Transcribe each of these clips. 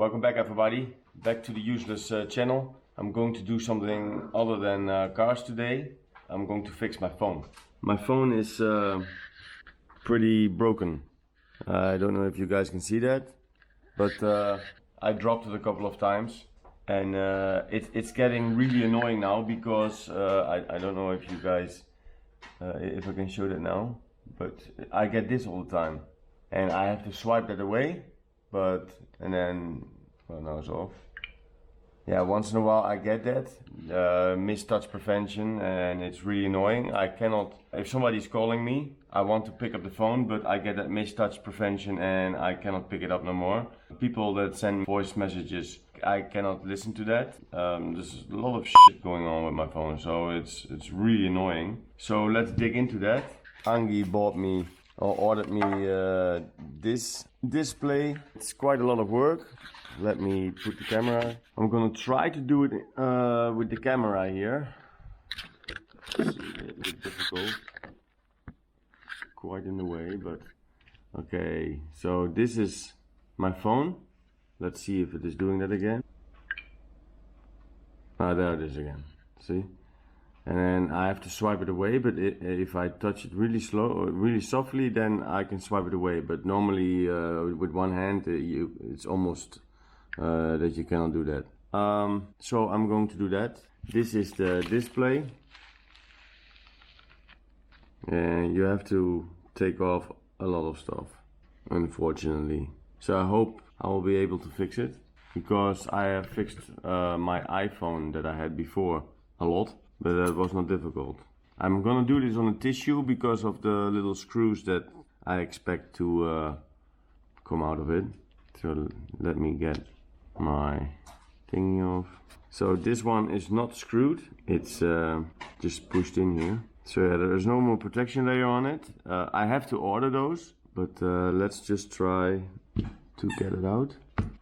Welcome back everybody, back to the useless channel. I'm going to do something other than cars today. I'm going to fix my phone. My phone is pretty broken. I don't know if you guys can see that, but I dropped it a couple of times and it's getting really annoying now because I don't know if you guys, if I can show that now, but I get this all the time and I have to swipe that away. And then, well, now it's off. Yeah, once in a while I get that, missed touch prevention, and it's really annoying. I cannot, if somebody's calling me, I want to pick up the phone, but I get that missed touch prevention and I cannot pick it up no more. People that send voice messages, I cannot listen to that. There's a lot of shit going on with my phone, so it's really annoying. So let's dig into that. Angie bought me, or ordered me this display. It's quite a lot of work. Let me put the camera. I'm gonna try to do it with the camera here. It's a bit difficult. Quite in the way, but okay. So this is my phone. Let's see if it is doing that again. Ah, there it is again. See? And then I have to swipe it away, but if I touch it really slow or really softly, then I can swipe it away. But normally with one hand, it's almost that you cannot do that. So I'm going to do that. This is the display. And you have to take off a lot of stuff, unfortunately. So I hope I will be able to fix it, because I have fixed my iPhone that I had before a lot. But that was not difficult. I'm gonna do this on a tissue because of the little screws that I expect to come out of it. So let me get my thingy off. So this one is not screwed, it's just pushed in here. So yeah, there is no more protection layer on it. I have to order those, but let's just try to get it out.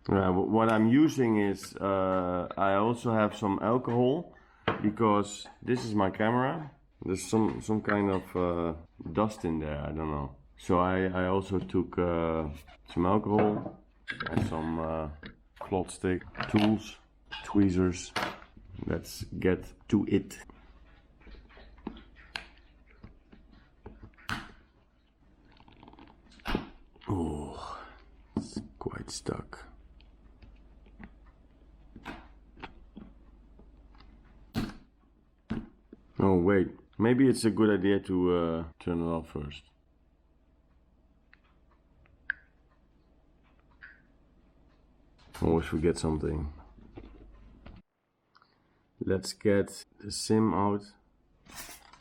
What I'm using is, I also have some alcohol, because this is my camera. There's some kind of dust in there, I don't know. So I also took some alcohol and some cloth stick, tools, tweezers. Let's get to it. Oh, it's quite stuck. Oh wait, maybe it's a good idea to turn it off first. Always forget something. Let's get the SIM out.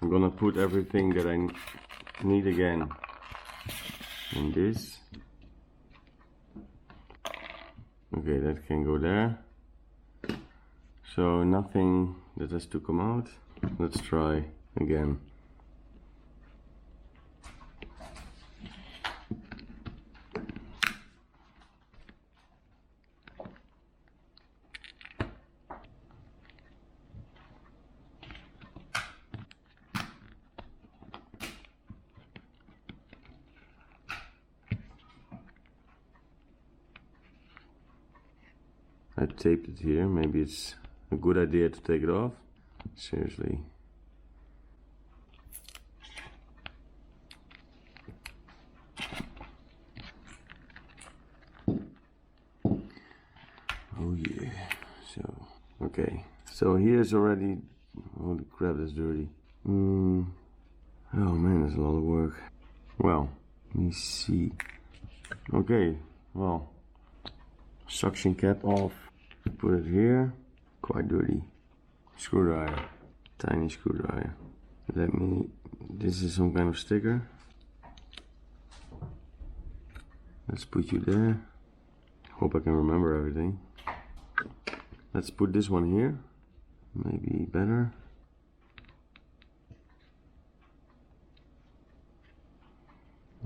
I'm gonna put everything that I need again in this. Okay, that can go there. So nothing that has to come out. Let's try again. I taped it here. Maybe it's a good idea to take it off. Seriously. Oh yeah. So, okay. So here's already, holy crap, that's dirty. Oh man, that's a lot of work. Well, let me see. Okay, well, suction cap off. Put it here. Quite dirty. Screwdriver, tiny screwdriver. This is some kind of sticker. Let's put you there. Hope I can remember everything. Let's put this one here. Maybe better.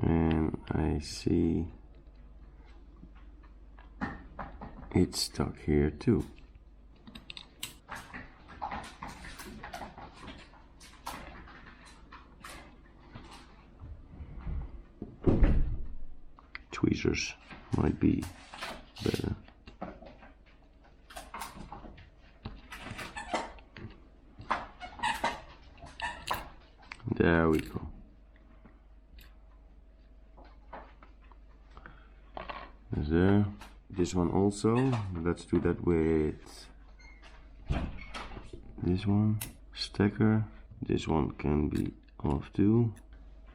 And I see it's stuck here too. Tweezers might be better. we go. There's there. This one also. Let's do that with this one. Stacker. This one can be off too.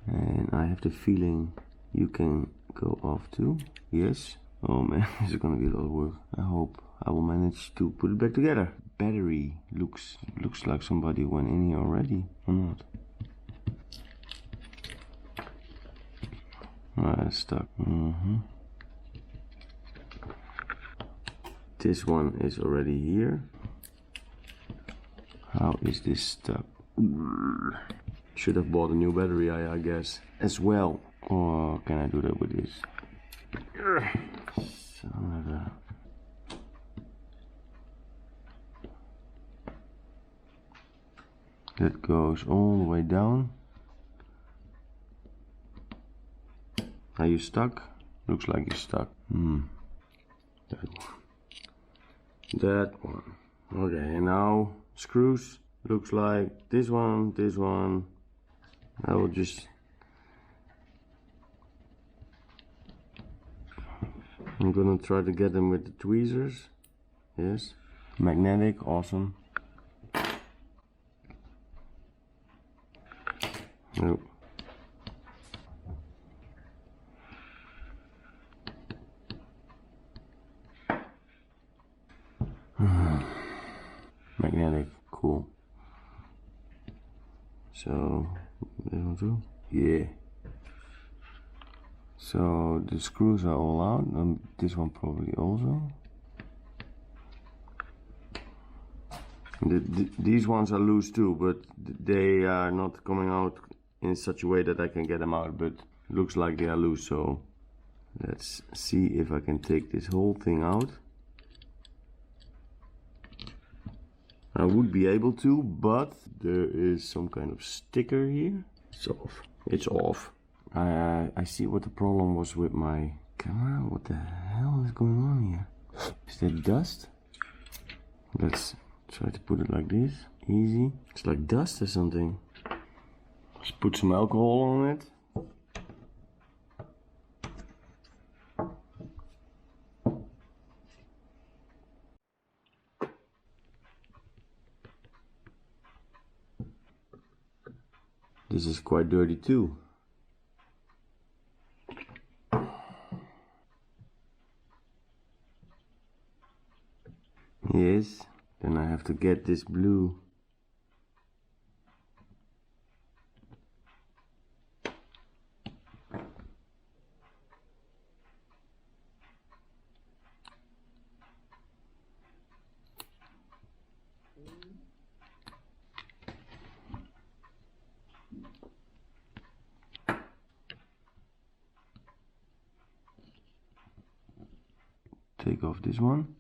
And I have the feeling you can go off too. Yes. Oh man, this is gonna be a lot of work. I hope I will manage to put it back together. Battery looks like somebody went in here already, or not? It's stuck. This one is already here. How is this stuck? Should have bought a new battery, I guess, as well. Or can I do that with this? Son of a... That goes all the way down. Are you stuck? Looks like you're stuck. That one. That one. Okay, and now screws. Looks like this one, this one. I will just... I'm gonna try to get them with the tweezers. Yes. Magnetic, awesome. Nope. Magnetic, cool. So, this one too? Yeah. So the screws are all out, and this one probably also. These ones are loose too, but they are not coming out in such a way that I can get them out, but looks like they are loose. So let's see if I can take this whole thing out. I would be able to, but there is some kind of sticker here. It's off. It's off. I see what the problem was with my camera. What the hell is going on here? Is that dust? Let's try to put it like this. Easy. It's like dust or something. Let's put some alcohol on it. This is quite dirty too. Yes, then I have to get this blue. Take off this one.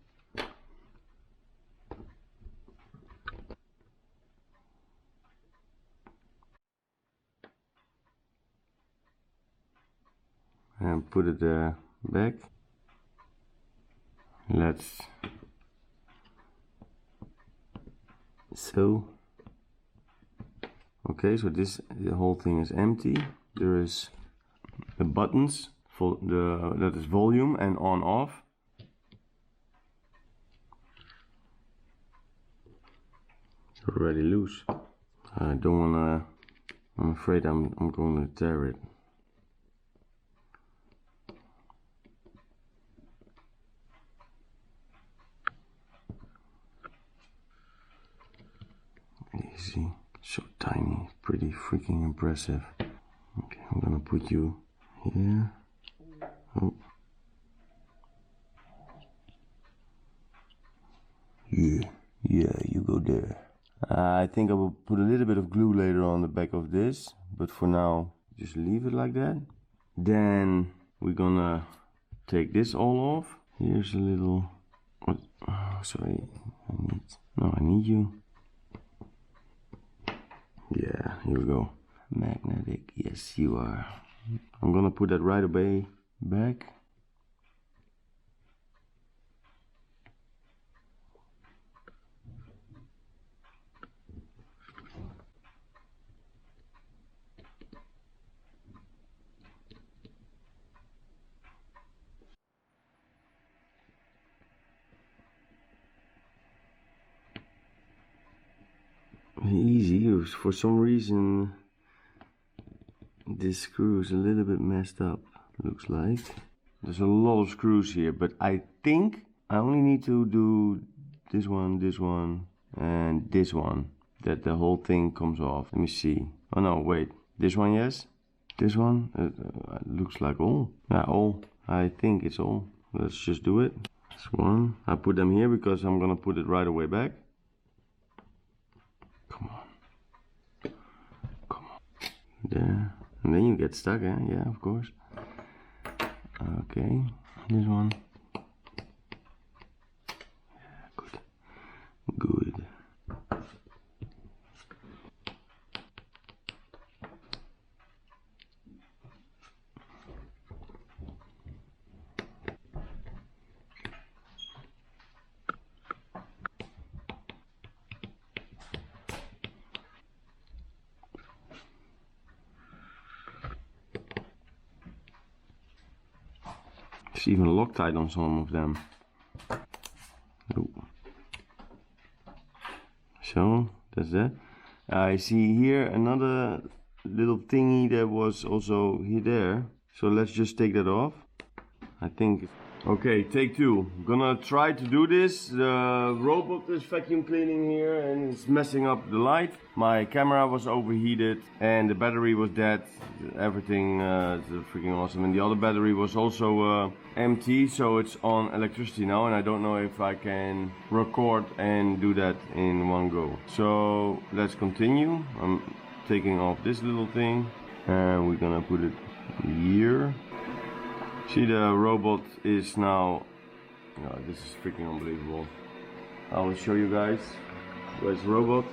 And put it back. Let's so okay, so the whole thing is empty. There is the buttons for that is volume and on off. Already loose. I don't wanna. I'm afraid I'm going to tear it. Easy, so tiny, pretty freaking impressive. Okay, I'm gonna put you here. Oh. Yeah, you go there. I think I will put a little bit of glue later on the back of this, but for now, just leave it like that. Then we're gonna take this all off. Here's a little. Oh, sorry, I need you. Yeah, here we go. Magnetic, yes you are. I'm gonna put that right away back. easy. For some reason this screw is a little bit messed up, looks like. There's a lot of screws here, but I think I only need to do this one, and this one, that the whole thing comes off. Let me see. Oh no, wait. This one, yes? This one? Looks like all. Yeah, all. I think it's all. Let's just do it. This one. I put them here because I'm gonna put it right away back. Come on. Come on. There. And then you get stuck, eh? Yeah, of course. Okay. This one. Yeah, good. Good. There's even Loctite on some of them. Oh. So that's that. I see here another little thingy that was also here there. So let's just take that off. I think. Okay, take two. I'm gonna try to do this. The robot is vacuum cleaning here and it's messing up the light. My camera was overheated and the battery was dead. Everything is freaking awesome. And the other battery was also empty, so it's on electricity now. And I don't know if I can record and do that in one go. So let's continue. I'm taking off this little thing and we're gonna put it here. See, the robot is now, oh, this is freaking unbelievable. I will show you guys. Where's the robot?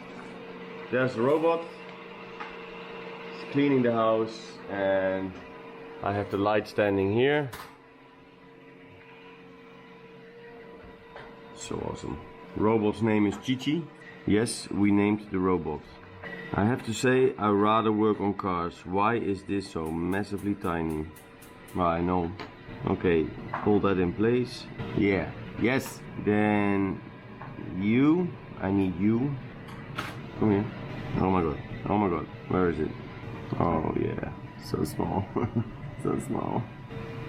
There's the robot. It's cleaning the house and I have the light standing here. So awesome. Robot's name is Chichi. Yes, we named the robot. I have to say, I rather work on cars. Why is this so massively tiny? Well, I know. Okay, hold that in place. Yeah, yes. Then you, I need you. Come here. Oh my god. Oh my god. Where is it? Oh yeah. So small. So small.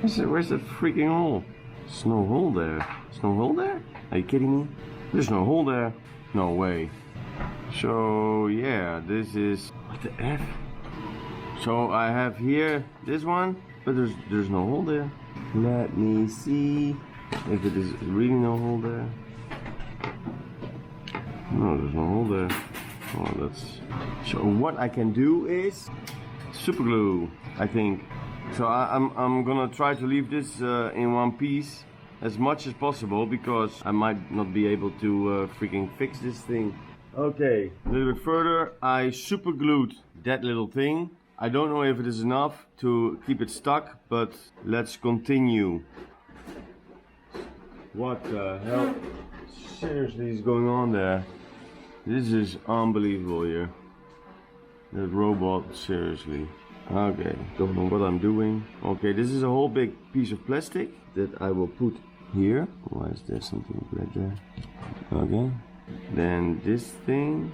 Where's the freaking hole? There's no hole there. There's no hole there? Are you kidding me? There's no hole there. No way. So yeah, this is, what the F? So I have here this one, but there's no hole there. Let me see if it is really no hole there. No, there's no hole there. Oh, that's, so what I can do is super glue, I think. So I'm gonna try to leave this in one piece as much as possible because I might not be able to freaking fix this thing. Okay, a little bit further, I super glued that little thing. I don't know if it is enough to keep it stuck, but let's continue. What the hell seriously is going on there? This is unbelievable here. That robot, seriously. Okay, don't know what I'm doing. Okay, this is a whole big piece of plastic that I will put here. Why is there something red there? Okay. Then this thing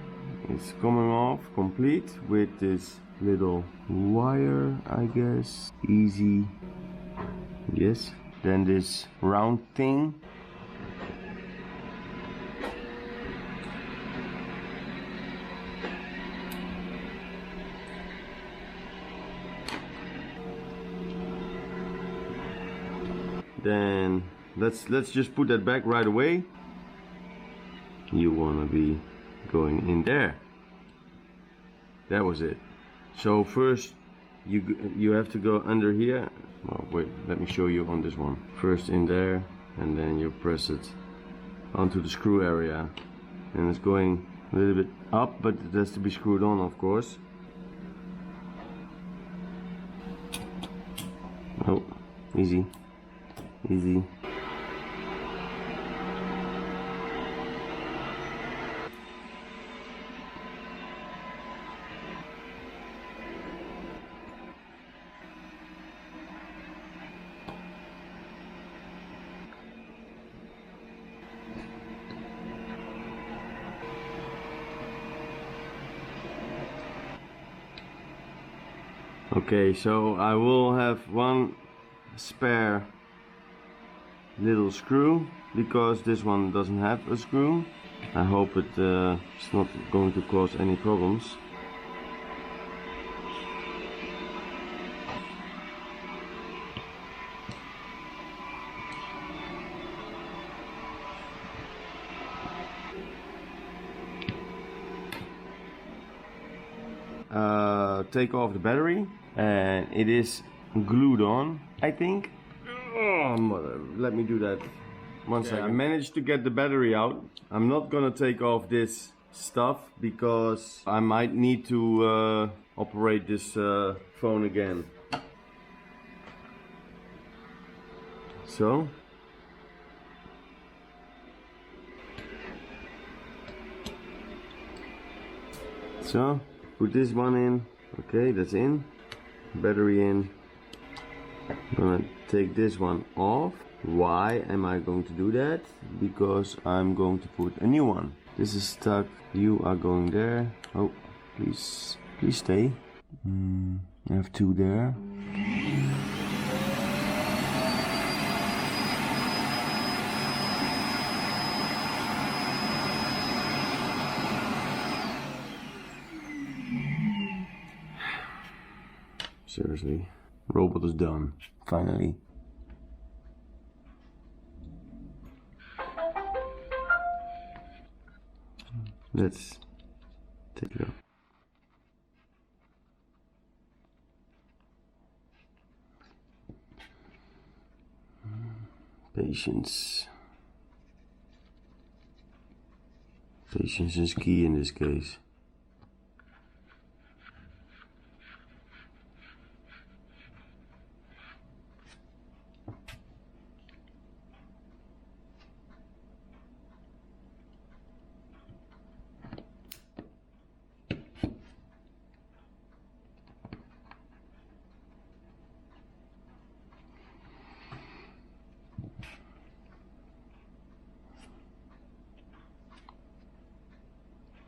is coming off complete with this little wire, I guess. Easy. Yes. Then this round thing. Then let's just put that back right away. You wanna be going in there. That was it. So first you have to go under here. Oh wait, let me show you on this one. First in there, and then you press it onto the screw area, and it's going a little bit up, but it has to be screwed on, of course. Oh, easy, easy. Okay, so I will have one spare little screw because this one doesn't have a screw. I hope it's not going to cause any problems. Take off the battery, and it is glued on, I think. Oh, mother, let me do that. One second. I managed to get the battery out. I'm not gonna take off this stuff because I might need to operate this phone again. So put this one in. Okay, that's in. Battery in. I'm gonna take this one off. Why am I going to do that? Because I'm going to put a new one. This is stuck. You are going there. Oh, please stay. I have two there. Seriously, robot is done, finally. Let's take it out. Patience. Patience is key in this case.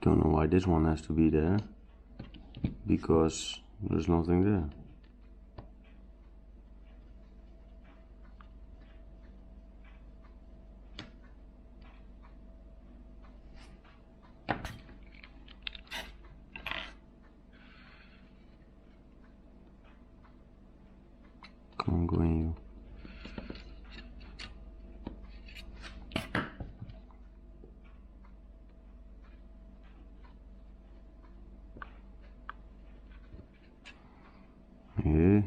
Don't know why this one has to be there, because there's nothing there. Come on, go in you. Yeah.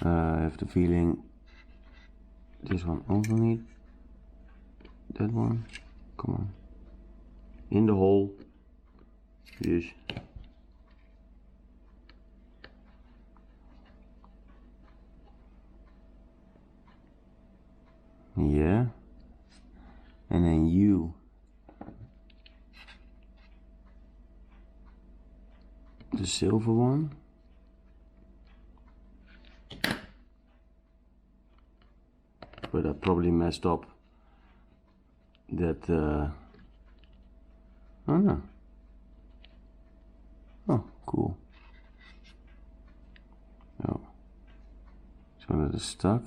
I have the feeling this one also needs that one. Come on. In the hole. Yes. Yeah. And then you. The silver one. But I probably messed up that oh no. Oh, cool. Oh. So that is stuck.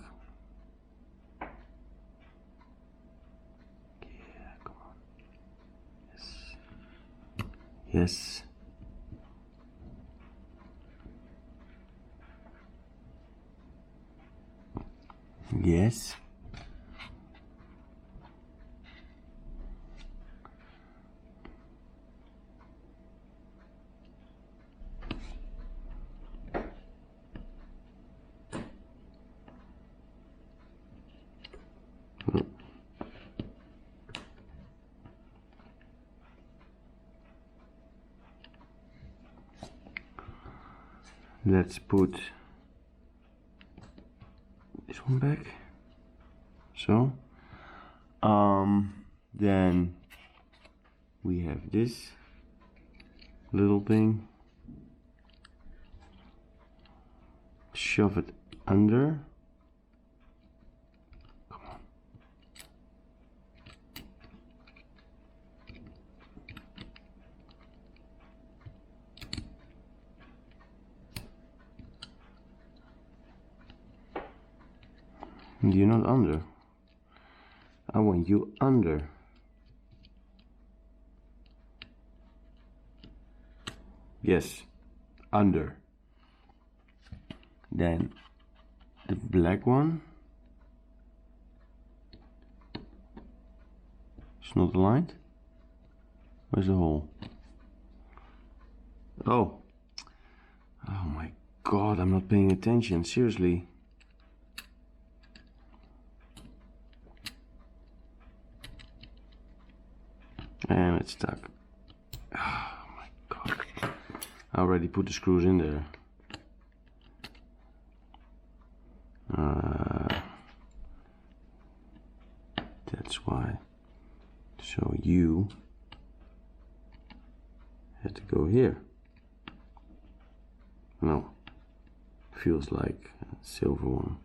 Yeah, come on. Yes. Yes. Yes. Let's put this one back. So, then we have this little thing. Shove it under. Come on. You're not under. I want you under. Yes, under. Then the black one. It's not aligned. Where's the hole? Oh. Oh my god, I'm not paying attention, seriously. And it's stuck. Oh my god. I already put the screws in there. That's why. So you had to go here. No, feels like a silver one.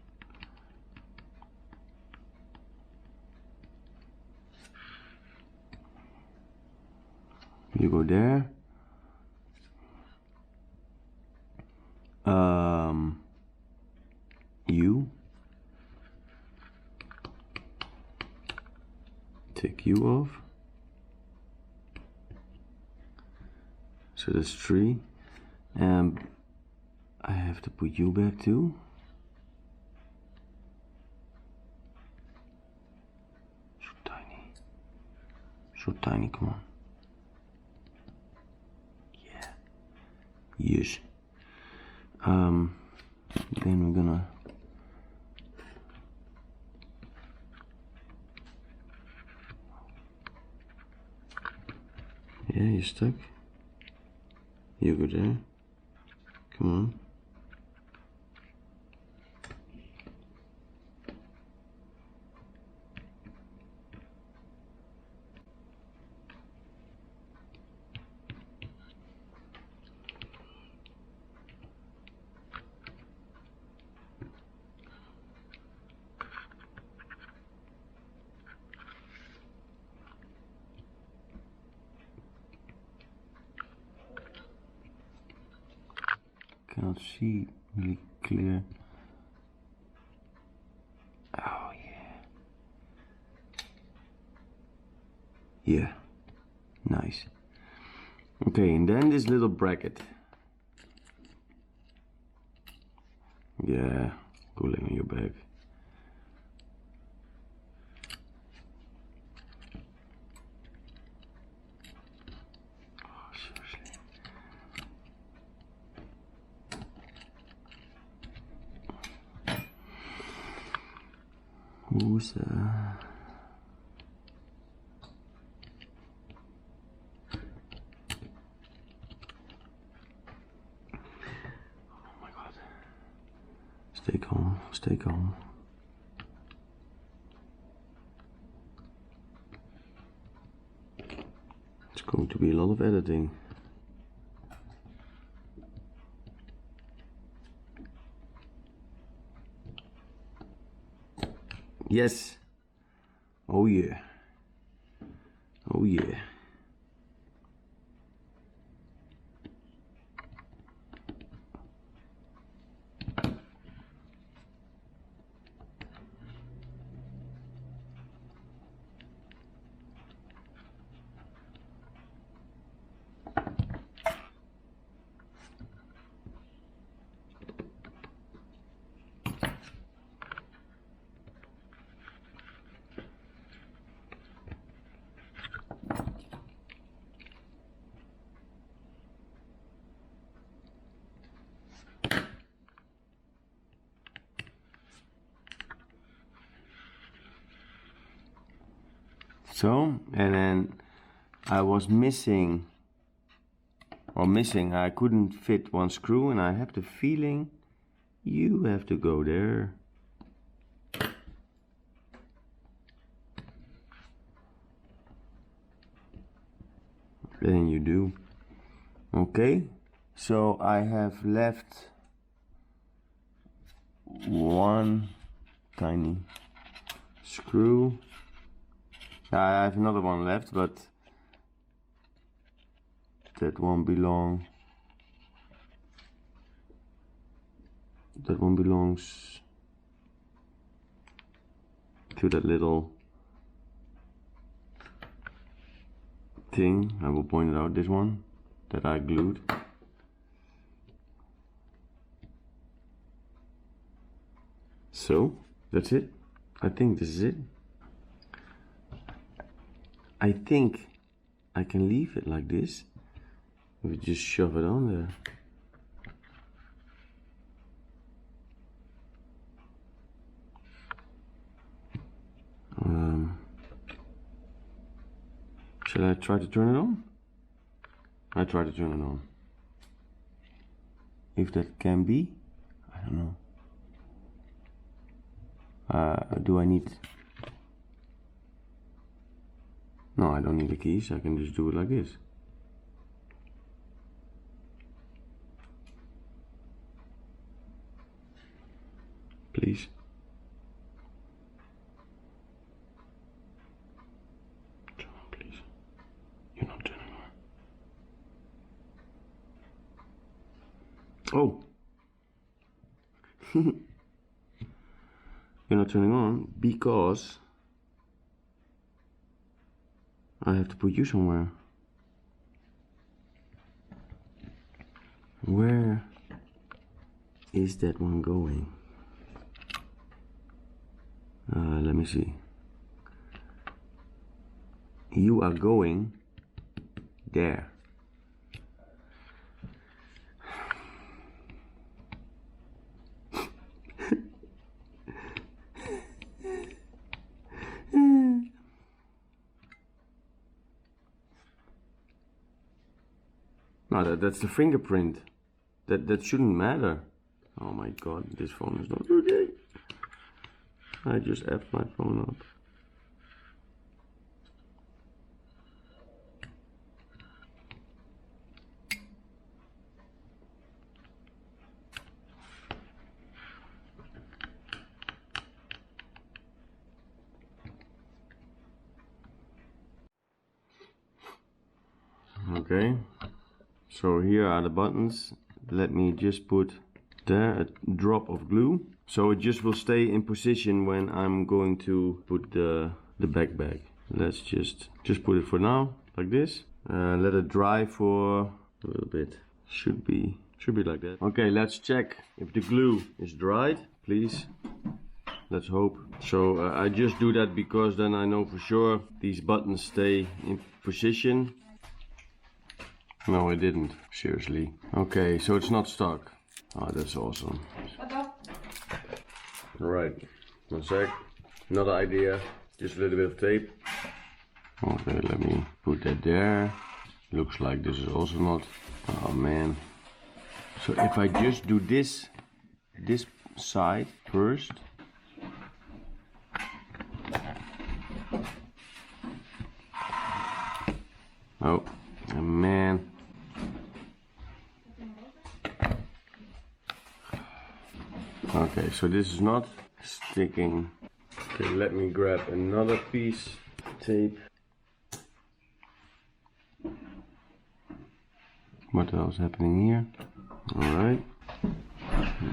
You go there. You take you off. So that's 3. And I have to put you back too. So tiny. So tiny, come on. Yeah. Yes. Then we're gonna yeah, you're stuck. You go there. Come on. Cannot see really clear. Oh yeah. Yeah. Nice. Okay, and then this little bracket. Yeah, go lay on your back. Oh, seriously. Who's Stay calm, stay calm. It's going to be a lot of editing. Yes. Oh yeah. Oh yeah. So, and then I was missing, I couldn't fit one screw, and I have the feeling you have to go there. Then you do. Okay, so I have left one tiny screw. I have another one left, but that one belongs. That one belongs to that little thing. I will point it out, this one that I glued. So that's it. I think this is it. I think I can leave it like this. We just shove it on there. Shall I try to turn it on? I try to turn it on. If that can be, I don't know. Do I need... No, I don't need the keys. I can just do it like this. Please. Turn on, please. You're not turning on. Oh! You're not turning on because I have to put you somewhere. Where is that one going? Let me see. You are going there. No, that's the fingerprint. That shouldn't matter. Oh my god, this phone is not okay. I just effed my phone up. Okay, so here are the buttons. Let me just put there a drop of glue, so it just will stay in position when I'm going to put the backpack. Let's just put it for now like this. Let it dry for a little bit. Should be like that. Okay, let's check if the glue is dried, please. Let's hope. So I just do that because then I know for sure these buttons stay in position. No, it didn't. Seriously. Okay, so it's not stuck. Oh, that's awesome. Alright, 1 sec. Another idea. Just a little bit of tape. Okay, let me put that there. Looks like this is also not... Oh man. So if I just do this side first. Oh, man. Okay, so this is not sticking. Okay, let me grab another piece of tape. What else is happening here? Alright.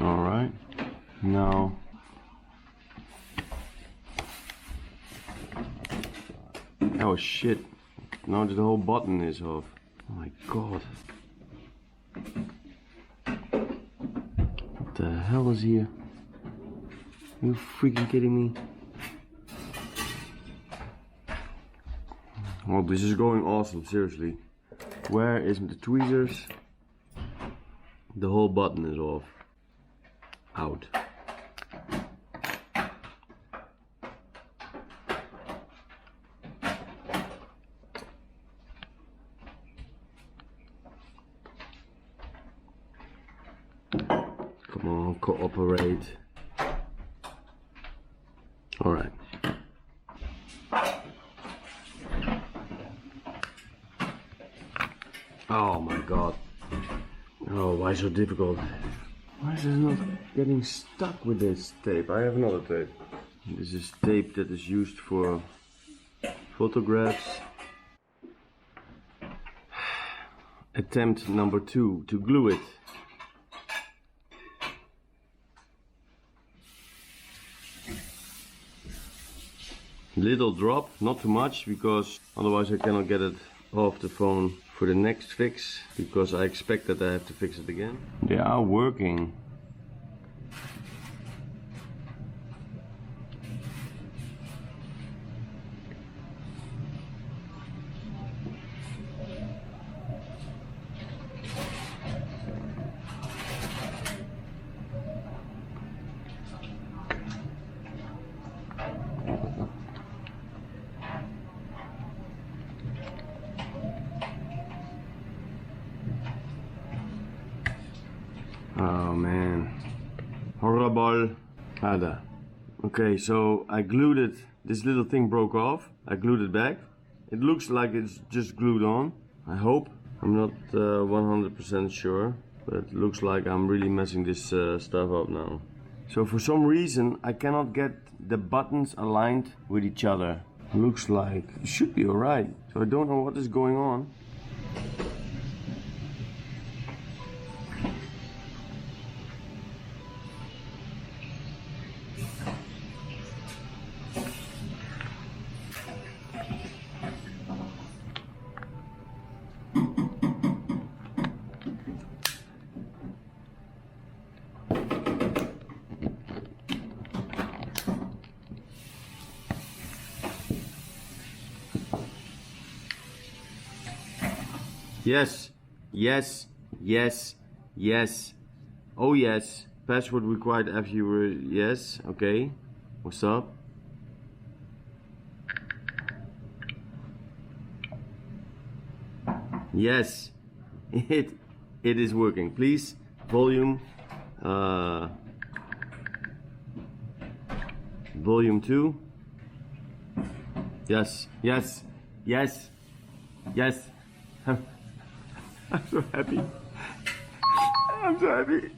Alright. Now. Oh shit. Now the whole button is off. Oh my god. What the hell is here? You freaking kidding me? Well, this is going awesome, seriously. Where is the tweezers? The whole button is off. Out. Come on, cooperate. All right. Oh my god. Oh, why so difficult? Why is it not getting stuck with this tape? I have another tape. This is tape that is used for photographs. Attempt number 2, to glue it. Little drop, not too much, because otherwise I cannot get it off the phone for the next fix, because I expect that I have to fix it again. They are working. Oh man, horrible. Ada. Okay, so I glued it. This little thing broke off. I glued it back. It looks like it's just glued on. I hope. I'm not 100% sure, but it looks like I'm really messing this stuff up now. So for some reason I cannot get the buttons aligned with each other. Looks like it should be alright. So I don't know what is going on. Yes, yes, yes, yes. Oh yes. Password required after you were, yes, okay. What's up? Yes, it is working. Please, volume, volume 2. Yes, yes, yes, yes. I'm so happy. I'm so happy.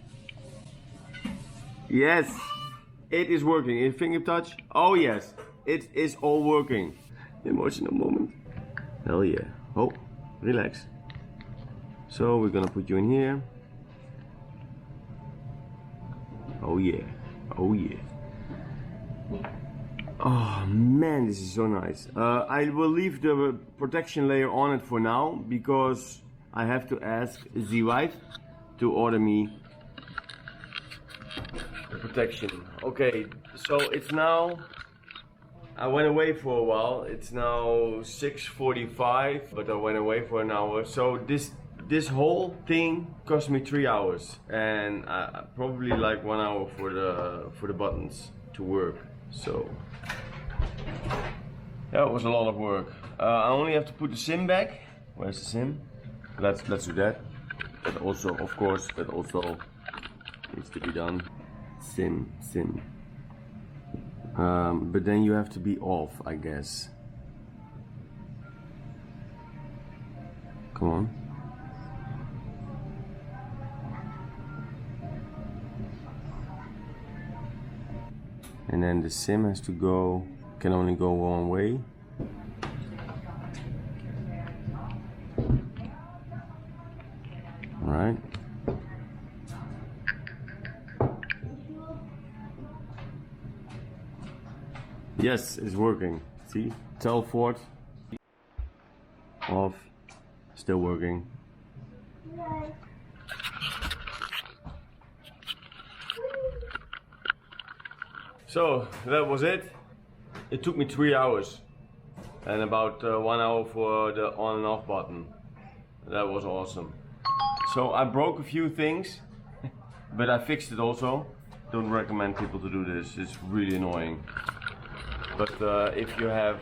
Yes, it is working. A finger touch. Oh yes, it is all working. Emotional moment. Hell yeah. Oh, relax. So we're gonna put you in here. Oh yeah. Oh yeah. Oh man, this is so nice. I will leave the protection layer on it for now, because I have to ask the wife to order me the protection. Okay, so it's now, I went away for a while. It's now 6:45, but I went away for an hour. So this whole thing cost me 3 hours, and probably like 1 hour for the buttons to work. So that was a lot of work. I only have to put the SIM back. Where's the SIM? Let's do that. That also, of course, that also needs to be done. SIM. But then you have to be off, I guess. Come on. And then the SIM has to go, can only go one way. All right. Yes, it's working. See? Tell Ford. Off. Still working. So that was it. It took me 3 hours and about 1 hour for the on and off button. That was awesome. So I broke a few things, but I fixed it also. Don't recommend people to do this. It's really annoying. But if you have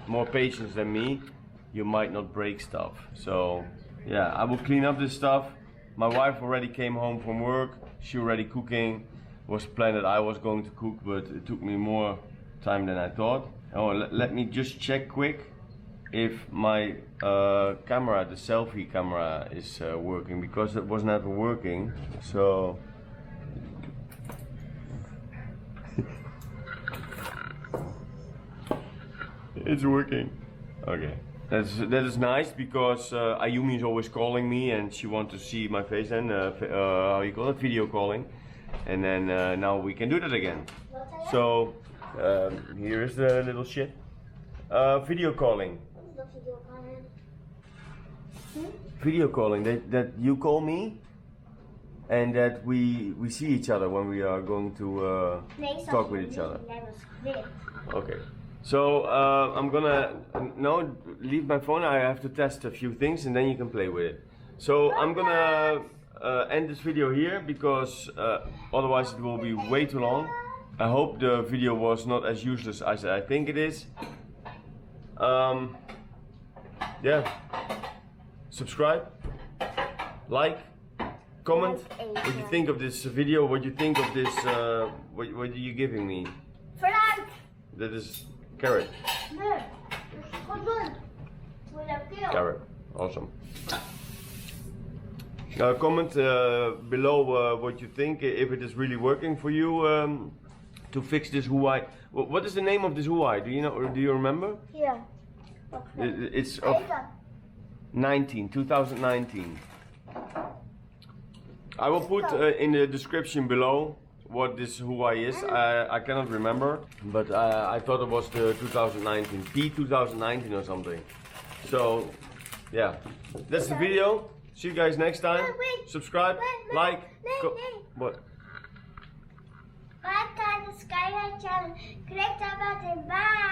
more patience than me, you might not break stuff. So yeah, I will clean up this stuff. My wife already came home from work. She already cooking. Was planned that I was going to cook, but it took me more time than I thought. Oh, let me just check quick if my camera, the selfie camera, is working, because it was never working. So it's working. Okay, that is nice, because Ayumi is always calling me and she wants to see my face, and how you call it, video calling. And then now we can do that again. So Here is the little shit. Video calling. What is the video calling? Video calling. That you call me, and that we see each other when we are going to talk with each other. Okay. So I'm gonna leave my phone. I have to test a few things, and then you can play with it. So I'm gonna end this video here because otherwise it will be way too long. I hope the video was not as useless as I think it is. Yeah. Subscribe, like, comment what you think of this video. What you think of this? What are you giving me? Frank. That is carrot. Carrot. Awesome. Comment below what you think, if it is really working for you to fix this HUAWEI. What is the name of this HUAWEI? Do you know, or do you remember? Yeah. It's of 2019. I will put in the description below what this HUAWEI is. I cannot remember, but I thought it was the 2019 P 2019 or something. So yeah, that's the video. See you guys next time. Subscribe, like, what? Subscribe to the Skyline channel. Click the button. Bye.